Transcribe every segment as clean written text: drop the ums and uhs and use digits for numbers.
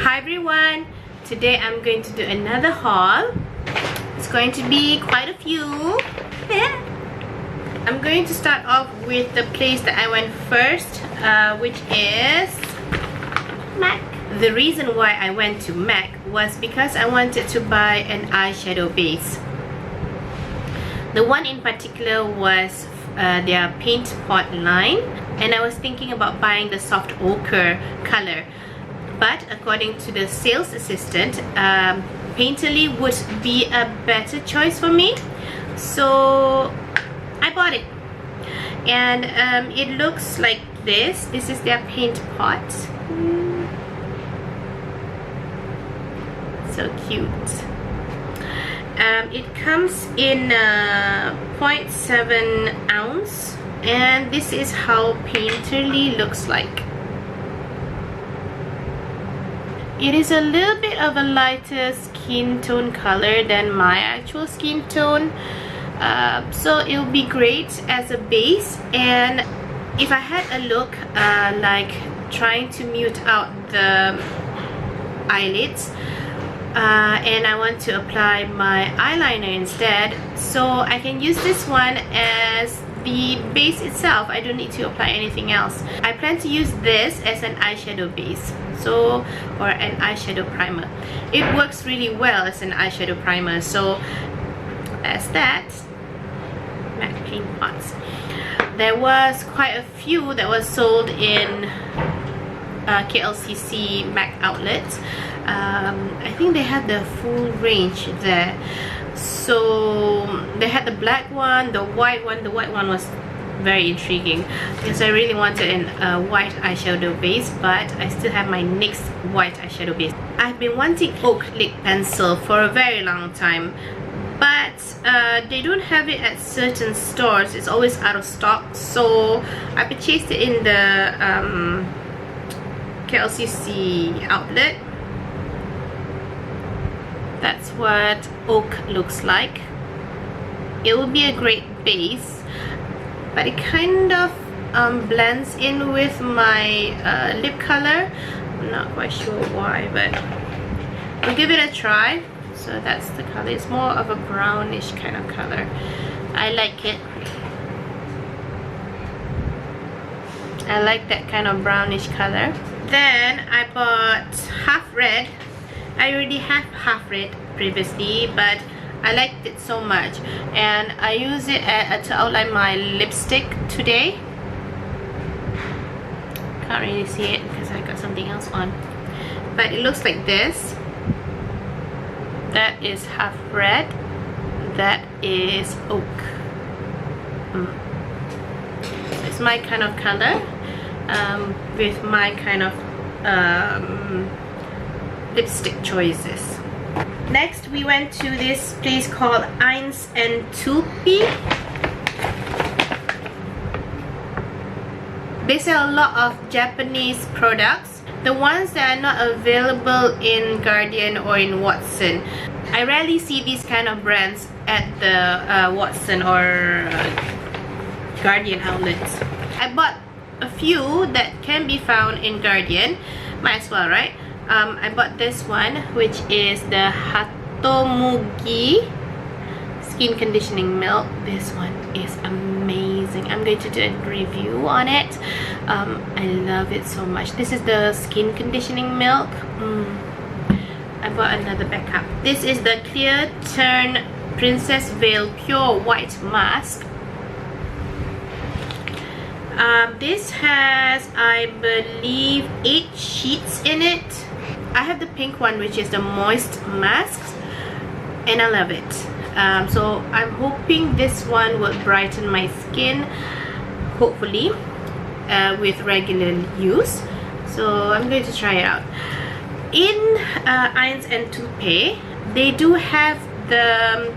Hi everyone, today I'm going to do another haul. It's going to be quite a few. I'm going to start off with the place that I went first, which is MAC. The reason why I went to MAC was because I wanted to buy an eyeshadow base. The one in particular was their paint pot line, and I was thinking about buying the soft ochre color, but according to the sales assistant, Painterly would be a better choice for me, so I bought it. And it looks like this. This is their paint pot. So cute. It comes in 0.7 ounce, and this is how Painterly looks like. It is a little bit of a lighter skin tone color than my actual skin tone, so it will be great as a base. And if I had a look like trying to mute out the eyelids, and I want to apply my eyeliner instead, so I can use this one as the base itself. I don't need to apply anything else. I plan to use this as an eyeshadow base, or an eyeshadow primer. It works really well as an eyeshadow primer. So as that, MAC paint pots. There was quite a few that was sold in KLCC MAC outlets. I think they had the full range there. So they had the black one, the white one. The white one was very intriguing because I really wanted a white eyeshadow base, but I still have my NYX white eyeshadow base. I've been wanting oak lip pencil for a very long time, but they don't have it at certain stores. It's always out of stock, so I purchased it in the KLCC outlet. That's what oak looks like. It will be a great base, but it kind of blends in with my lip color. I'm not quite sure why, but we'll give it a try. So that's the color. It's more of a brownish kind of color. I like it. I like that kind of brownish color. Then I bought half red. I already have half red previously, but I liked it so much, and I use it to outline my lipstick today. Can't really see it because I got something else on, but it looks like this. That is half red. That is oak. So it's my kind of color, with my kind of lipstick choices. Next, we went to this place called 1 and 2P. They sell a lot of Japanese products, the ones that are not available in Guardian or in Watson. I rarely see these kind of brands at the Watson or Guardian outlets. I bought a few that can be found in Guardian. Might as well, right? I bought this one, which is the Hatomugi Skin Conditioning Milk. This one is amazing. I'm going to do a review on it. I love it so much. This is the Skin Conditioning Milk. I bought another backup. This is the Clear Turn Princess Veil Pure White Mask. This has, I believe, 8 sheets in it. I have the pink one, which is the moist mask, and I love it. So I'm hoping this one will brighten my skin, hopefully, with regular use. So I'm going to try it out. In 1 and 2P, they do have the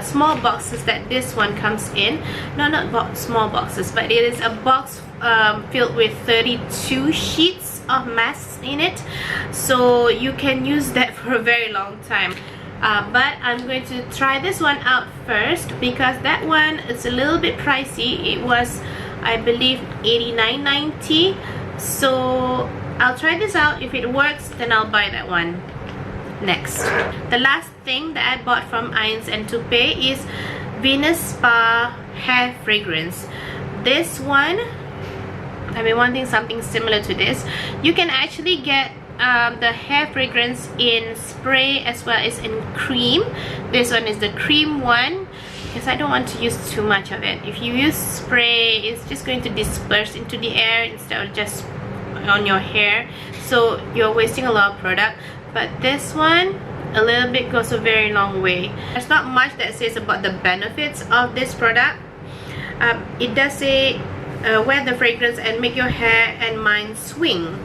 small boxes that this one comes in. No, not small boxes, but it is a box filled with 32 sheets of masks in it, so you can use that for a very long time. But I'm going to try this one out first because that one is a little bit pricey. It was, I believe, $89.90, so I'll try this out. If it works, then I'll buy that one next. The last thing that I bought from Irons and Toupee is Venus Spa hair fragrance. This one, I've been wanting something similar to this. You can actually get the hair fragrance in spray as well as in cream. This one is the cream one because I don't want to use too much of it. If you use spray, it's just going to disperse into the air instead of just on your hair, so you're wasting a lot of product. But this one, a little bit goes a very long way. There's not much that says about the benefits of this product. It does say wear the fragrance and make your hair and mind swing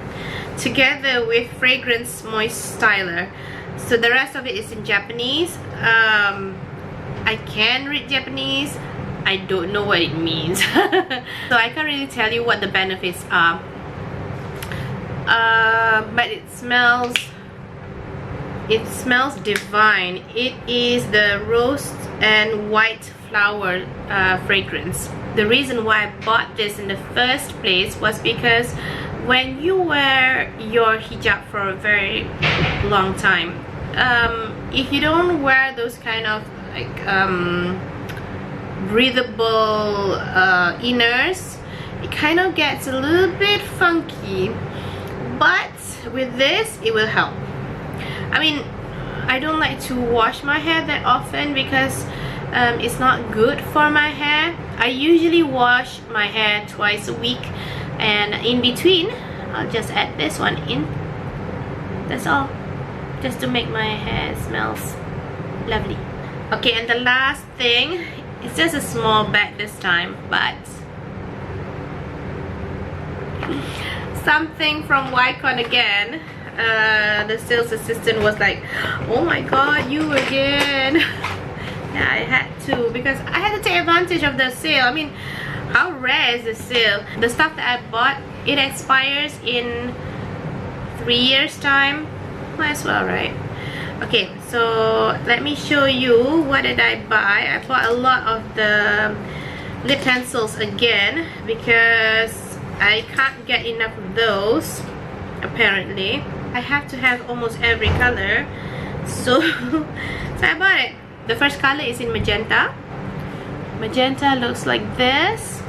together with fragrance moist styler. So the rest of it is in Japanese. I can read Japanese. I don't know what it means. So I can't really tell you what the benefits are. But it smells divine. It is the rose and white flower fragrance. The reason why I bought this in the first place was because when you wear your hijab for a very long time, if you don't wear those kind of like breathable inners, it kind of gets a little bit funky. But with this, it will help. I mean, I don't like to wash my hair that often because it's not good for my hair. I usually wash my hair twice a week, and in between I'll just add this one in. That's all, just to make my hair smells lovely. Okay, and the last thing, it's just a small bag this time, but something from Wycon again. The sales assistant was like, oh my god, you again. Yeah, I had to, because I had to take advantage of the sale. I mean, how rare is the sale? The stuff that I bought, it expires in 3 years time. Might as well, right? Okay, so let me show you what did I buy. I bought a lot of the lip pencils again because I can't get enough of those. Apparently I have to have almost every color, so I bought it. The first color is in magenta. Magenta looks like this.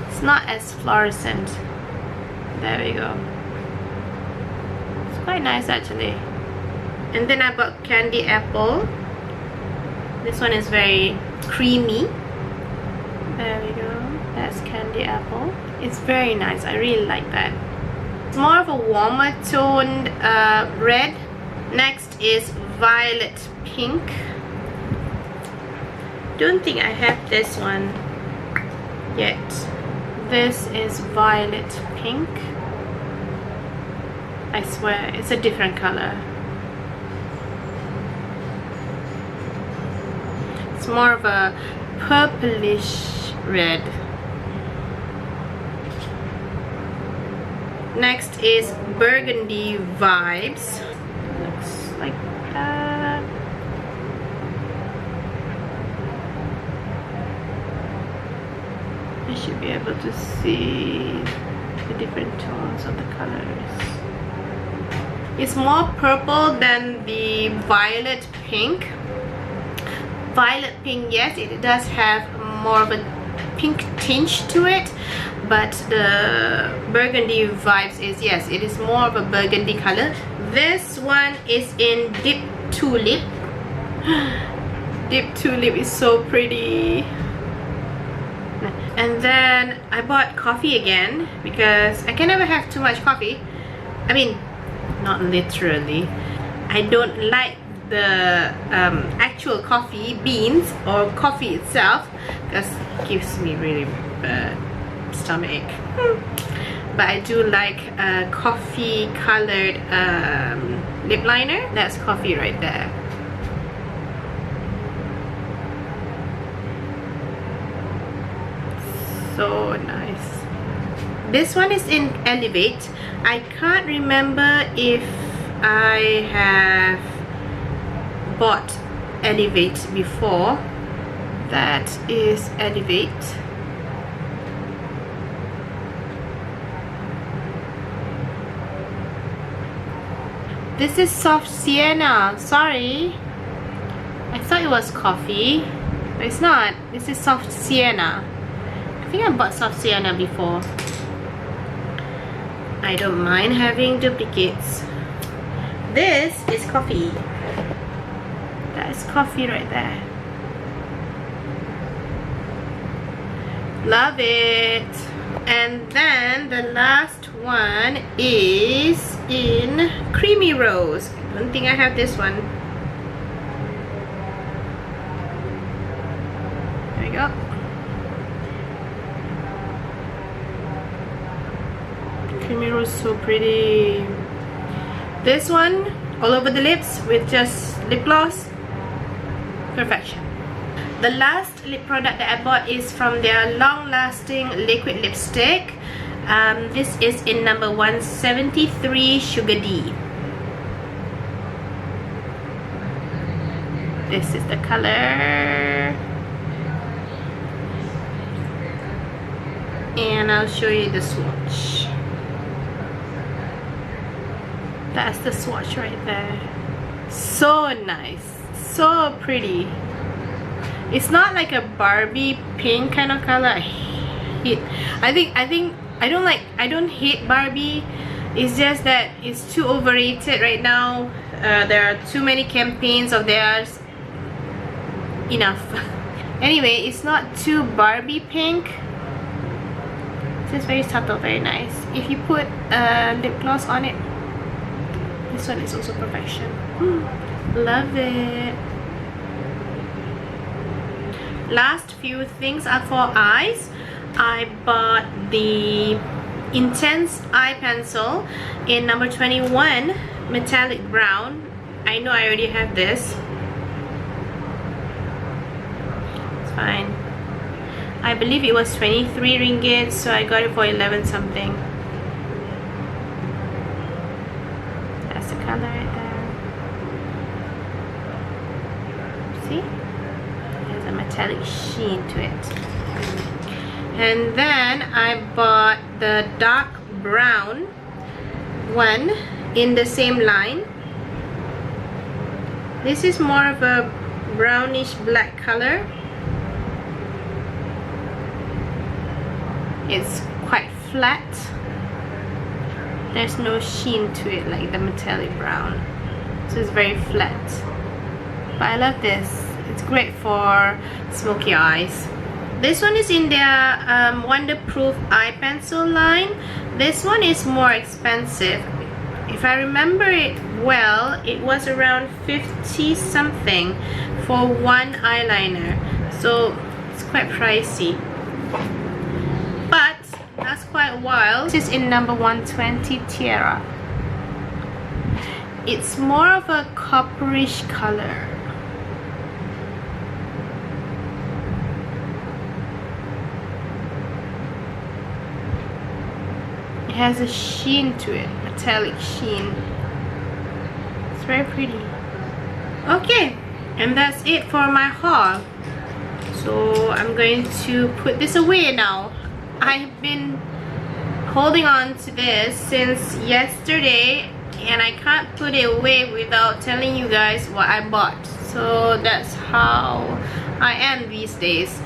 It's not as fluorescent. There we go. It's quite nice actually. And then I bought candy apple. This one is very creamy. There we go. That's candy apple. It's very nice. I really like that. It's more of a warmer toned red. Next is violet pink. Don't think I have this one yet. This is violet pink. I swear it's a different color. It's more of a purplish red. Next is burgundy vibes. Looks like that. I should be able to see the different tones of the colors. It's more purple than the violet pink. Violet pink, yes, it does have more of a pink tinge to it, but the burgundy vibes is, yes, it is more of a burgundy color. This one is in deep tulip. Deep tulip is so pretty. And then I bought coffee again because I can never have too much coffee. I mean, not literally. I don't like the actual coffee beans or coffee itself because it gives me really bad stomachache. But I do like a coffee colored lip liner. That's coffee right there. So nice. This one is in Elevate. I can't remember if I have bought Elevate before. That is Elevate. This is soft sienna. Sorry, I thought it was coffee, but it's not. This is soft sienna. I think I bought soft sienna before. I don't mind having duplicates. This is coffee. That is coffee right there. Love it. And then the last one is in creamy rose. I don't think I have this one. There we go. Creamy rose, so pretty. This one all over the lips with just lip gloss. Perfection. The last lip product that I bought is from their long-lasting liquid lipstick. This is in number 173 Sugar D. This is the color. And I'll show you the swatch. That's the swatch right there. So nice, so pretty. It's not like a Barbie pink kind of color. I don't hate Barbie. It's just that it's too overrated right now. There are too many campaigns of theirs. Enough. Anyway, it's not too Barbie pink. It's just very subtle, very nice. If you put lip gloss on it, this one is also perfection. Love it. Last few things are for eyes. I bought the Intense Eye Pencil in number 21 Metallic Brown. I know I already have this. It's fine. I believe it was 23 ringgit, so I got it for 11 something. That's the color right there. See? There's a metallic sheen to it. And then I bought the dark brown one in the same line. This is more of a brownish black color. It's quite flat. There's no sheen to it like the metallic brown. So it's very flat. But I love this. It's great for smoky eyes. This one is in their Wonderproof Eye Pencil line. This one is more expensive. If I remember it well, it was around 50 something for one eyeliner. So it's quite pricey. But that's quite wild. This is in number 120 Tiara. It's more of a copperish color. It has a sheen to it, metallic sheen. It's very pretty. Okay, and that's it for my haul. So I'm going to put this away now. I've been holding on to this since yesterday and I can't put it away without telling you guys what I bought. So that's how I am these days.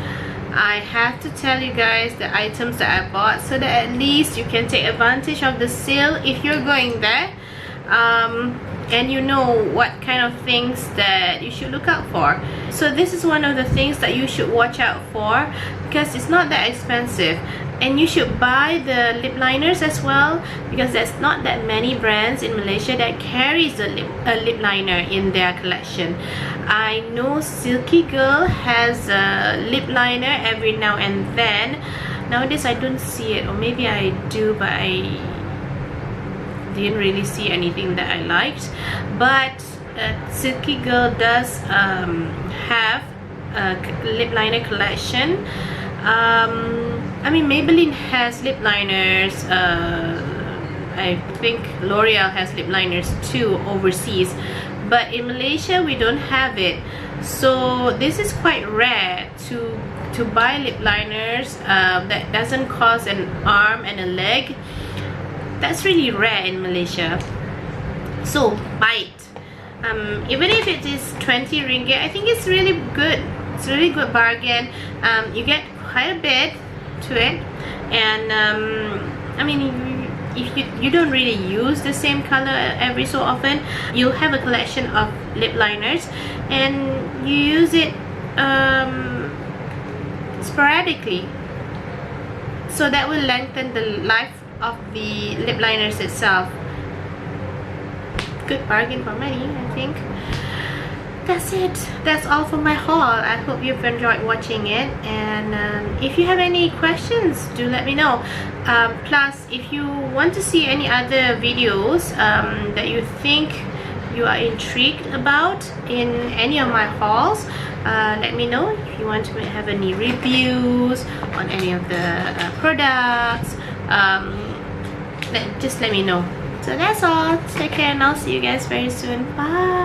I have to tell you guys the items that I bought so that at least you can take advantage of the sale if you're going there, and you know what kind of things that you should look out for. So this is one of the things that you should watch out for because it's not that expensive, and you should buy the lip liners as well because there's not that many brands in Malaysia that carries a lip liner in their collection. I know Silky Girl has a lip liner every now and then. Nowadays I don't see it, or maybe I do but I didn't really see anything that I liked. But Silky Girl does have a lip liner collection. I mean, Maybelline has lip liners. I think L'Oreal has lip liners too overseas, but in Malaysia we don't have it. So this is quite rare to buy lip liners that doesn't cost an arm and a leg. That's really rare in Malaysia. So buy it. Even if it is 20 ringgit, I think it's really good. It's a really good bargain. You get quite a bit to it, and I mean, if you don't really use the same color every so often, you have a collection of lip liners and you use it sporadically, so that will lengthen the life of the lip liners itself. Good bargain for money, I think. That's it. That's all for my haul. I hope you've enjoyed watching it, and if you have any questions, do let me know. Plus, if you want to see any other videos that you think you are intrigued about in any of my hauls, let me know. If you want to have any reviews on any of the products, just let me know. So that's all. Take care, and I'll see you guys very soon. Bye.